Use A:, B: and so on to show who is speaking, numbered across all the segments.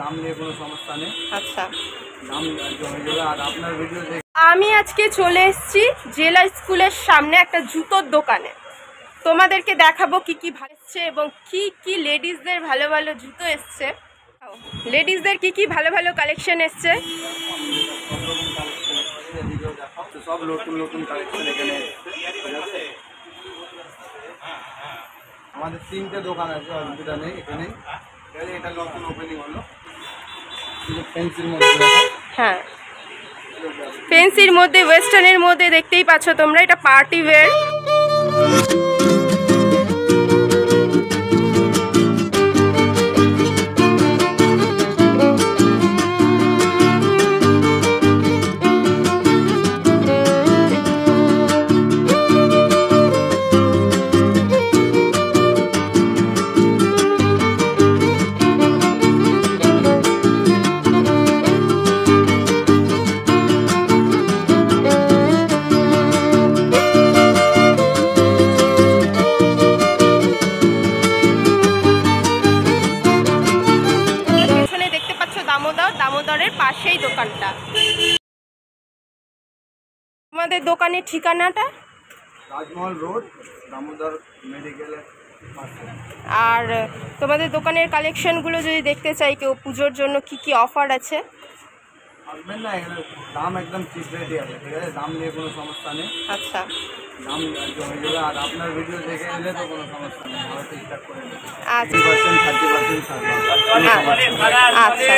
A: দাম নিয়ে কোনো সমস্যা নেই।
B: আচ্ছা,
A: দাম হয়ে যাবে। আর আপনার ভিডিও দেখে
B: আমি আজকে চলে এসেছি জেলা স্কুলের সামনে একটা জুতোর দোকানে। তোমাদেরকে দেখাবো কি কি ভালো এসছে এবং কি কি লেডিসদের ভালো ভালো জুতো এসছে। লেডিসদের কি কি ভালো ভালো কালেকশন এসছে।
A: সব নতুন নতুন কালেকশন এখানে এসছে। আমাদের 3টে দোকান আছে, অসুবিধা নেই। এখানে এটা নতুন ওপেনিং হলো ফেন্সির মধ্যে।
B: হ্যাঁ, ফেন্সির মধ্যে ওয়েস্টার্নের মধ্যে দেখতেই পাচ্ছ তোমরা, এটা পার্টি ওয়্যার। দামোদরের পাশেই দোকানটা। আমাদের দোকানের ঠিকানাটা
A: রাজমহল রোড, দামোদর মেডিকেলের পাশে।
B: আর তোমাদের দোকানের কালেকশনগুলো যদি দেখতে চাই কেউ, পুজোর জন্য কি কি অফার আছে?
A: আসবেন না, এখানে দাম একদম চিপ রেটই আছে, ঠিক আছে? দাম নিয়ে কোনো সমস্যা নেই।
B: আচ্ছা,
A: দাম হয়ে যাবে। আর আপনার ভিডিও দেখে এলে তো কোনো সমস্যা নেই, আমরা ঠিকঠাক করে দেবো।
B: আচ্ছা
A: 30% 30% ছাড় পাবেন।
B: আচ্ছা।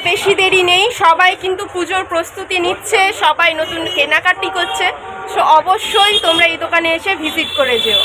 B: বেশি দেরি নেই, সবাই কিন্তু পুজোর প্রস্তুতি নিচ্ছে, সবাই নতুন কেনাকাটি করছে। সো অবশ্যই তোমরা এই দোকানে এসে ভিজিট করে যেও।